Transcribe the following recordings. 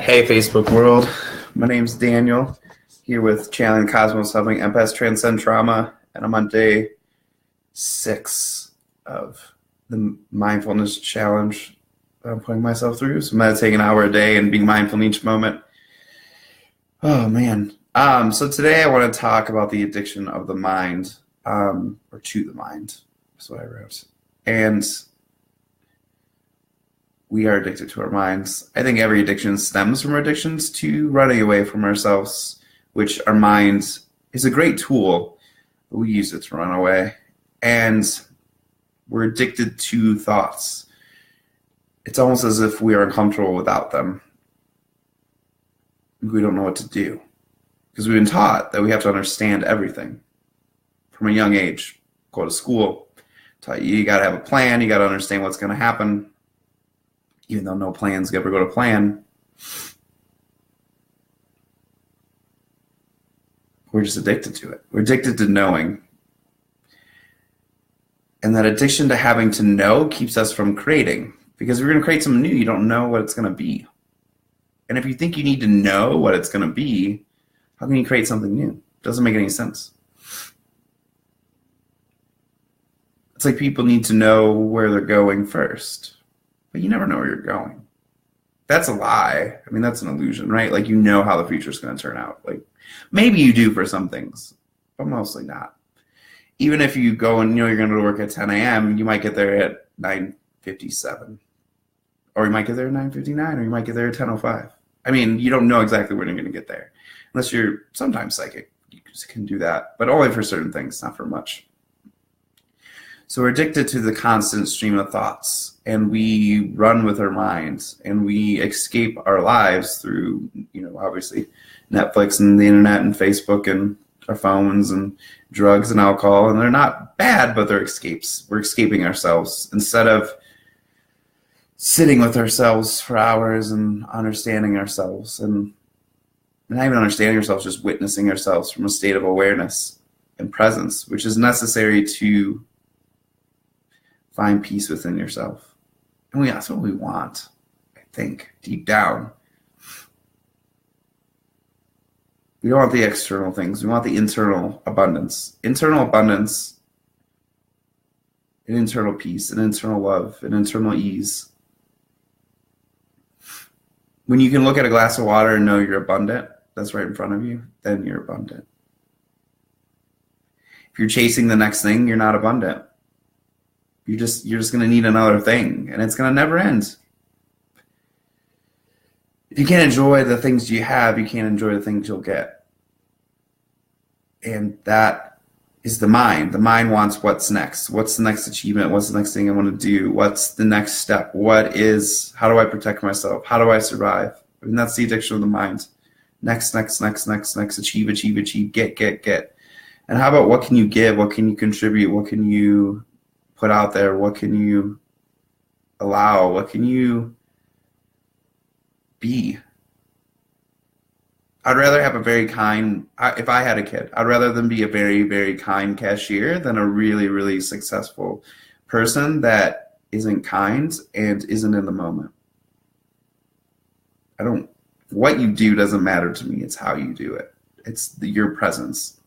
Hey, Facebook world. My name's Daniel, here with Channeling the Cosmos, helping empaths transcend trauma, and I'm on day 6 of the mindfulness challenge that I'm putting myself through. So meditating an hour a day and being mindful in each moment. Oh, man. So today I want to talk about the addiction of the mind, or to the mind. That's what I wrote. And we are addicted to our minds. I think every addiction stems from our addictions to running away from ourselves, which our mind is a great tool, but we use it to run away. And we're addicted to thoughts. It's almost as if we are uncomfortable without them. We don't know what to do because we've been taught that we have to understand everything from a young age. Go to school, taught you got to have a plan, you got to understand what's going to happen. Even though no plans ever go to plan, we're just addicted to it. We're addicted to knowing. And that addiction to having to know keeps us from creating. Because if you're going to create something new, you don't know what it's going to be. And if you think you need to know what it's going to be, how can you create something new? It doesn't make any sense. It's like people need to know where they're going first. But you never know where you're going. That's a lie. I mean, that's an illusion, right? Like, you know how the future is going to turn out. Like, maybe you do for some things, but mostly not. Even if you go and you're going to work at 10 a.m., you might get there at 9:57. Or you might get there at 9:59, or you might get there at 10:05. I mean, you don't know exactly when you're going to get there. Unless you're sometimes psychic. You can do that, but only for certain things, not for much. So we're addicted to the constant stream of thoughts, and we run with our minds, and we escape our lives through, obviously Netflix and the internet and Facebook and our phones and drugs and alcohol. And they're not bad, but they're escapes. We're escaping ourselves instead of sitting with ourselves for hours and understanding ourselves, and not even understanding ourselves, just witnessing ourselves from a state of awareness and presence, which is necessary to find peace within yourself. And that's what we want, I think, deep down. We don't want the external things. We want the internal abundance. Internal abundance, an internal peace, an internal love, an internal ease. When you can look at a glass of water and know you're abundant, that's right in front of you, then you're abundant. If you're chasing the next thing, you're not abundant. You're just going to need another thing, and it's going to never end. If you can't enjoy the things you have, you can't enjoy the things you'll get. And that is the mind. The mind wants what's next. What's the next achievement? What's the next thing I want to do? What's the next step? How do I protect myself? How do I survive? I mean, that's the addiction of the mind. Next, achieve, get. And how about what can you give? What can you contribute? What can you put out there? What can you allow? What can you be? I'd rather have a very kind, if I had a kid, I'd rather them be a very, very kind cashier than a really, really successful person that isn't kind and isn't in the moment. What you do doesn't matter to me. It's how you do it. It's your presence.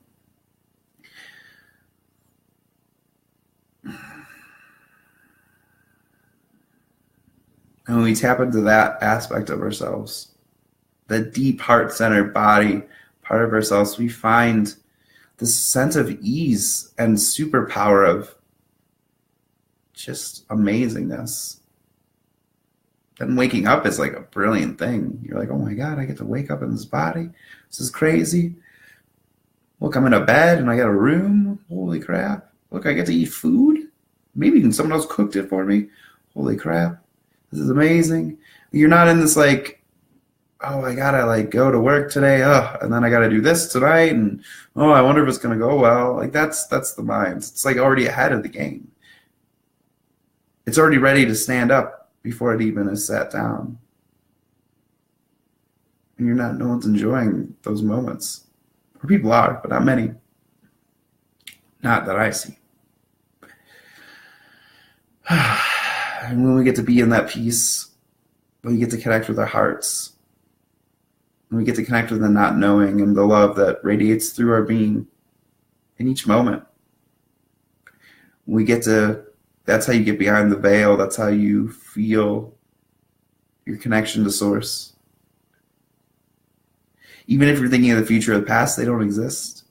And when we tap into that aspect of ourselves, the deep heart-centered body part of ourselves, we find this sense of ease and superpower of just amazingness. Then waking up is like a brilliant thing. You're like, oh my God, I get to wake up in this body. This is crazy. Look, I'm in a bed and I got a room. Holy crap. Look, I get to eat food. Maybe even someone else cooked it for me. Holy crap. This is amazing. You're not in this like, oh, I gotta go to work today, and then I gotta do this tonight, and I wonder if it's gonna go well. Like that's the mind. It's like already ahead of the game. It's already ready to stand up before it even is sat down. And no one's enjoying those moments. Or people are, but not many. Not that I see. And when we get to be in that peace, when we get to connect with our hearts, And we get to connect with the not knowing and the love that radiates through our being in each moment. That's how you get behind the veil. That's how you feel your connection to source. Even if you're thinking of the future or the past, they don't exist.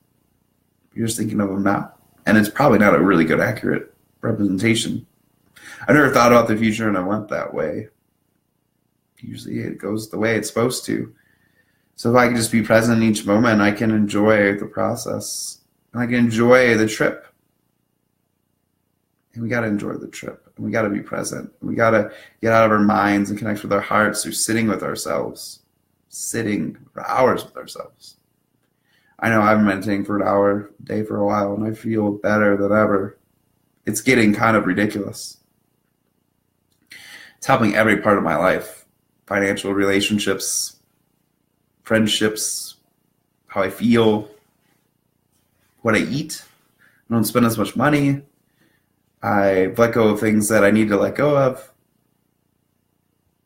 You're just thinking of them now. And it's probably not a really good, accurate representation. I never thought about the future and I went that way. Usually it goes the way it's supposed to. So if I can just be present in each moment, I can enjoy the process. And I can enjoy the trip. And we got to enjoy the trip. And we got to be present. And we got to get out of our minds and connect with our hearts through sitting with ourselves. Sitting for hours with ourselves. I know I've been meditating for an hour a day for a while, and I feel better than ever. It's getting kind of ridiculous. It's helping every part of my life. Financial relationships, friendships, how I feel, what I eat. I don't spend as much money. I've let go of things that I need to let go of.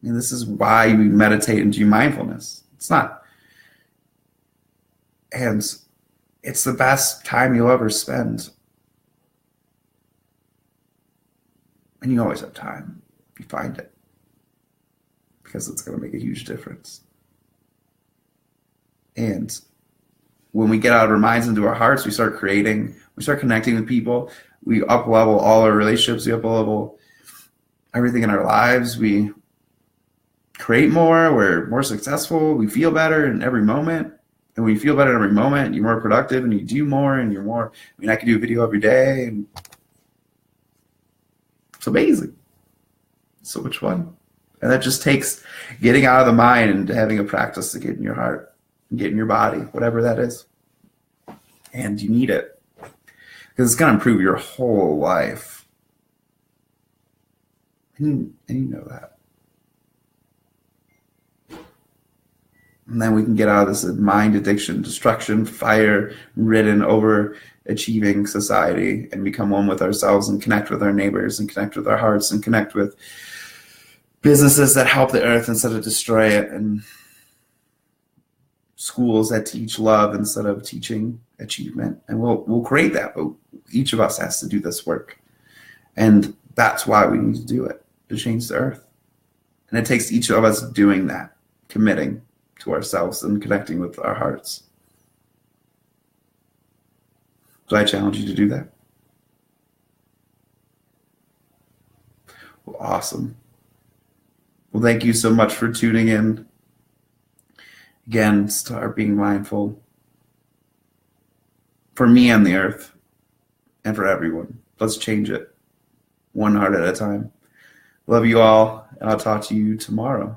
And this is why we meditate and do mindfulness. And it's the best time you'll ever spend. And you always have time if you find it. Because it's going to make a huge difference. And when we get out of our minds into our hearts, we start creating, we start connecting with people. We up-level all our relationships. We up-level everything in our lives. We create more. We're more successful. We feel better in every moment. And when you feel better in every moment, you're more productive and you do more and you're more. I mean, I can do a video every day. And it's amazing. It's so much fun. And that just takes getting out of the mind and having a practice to get in your heart and get in your body, whatever that is. And you need it. Because it's going to improve your whole life. And you know that. And then we can get out of this mind addiction, destruction, fire-ridden, overachieving society and become one with ourselves and connect with our neighbors and connect with our hearts and connect with businesses that help the earth instead of destroy it, and schools that teach love instead of teaching achievement. And we'll create that, but each of us has to do this work. And that's why we need to do it, to change the earth. And it takes each of us doing that, committing to ourselves and connecting with our hearts. So I challenge you to do that. Well, awesome. Well, thank you so much for tuning in. Again, start being mindful for me and the earth and for everyone. Let's change it one heart at a time. Love you all, and I'll talk to you tomorrow.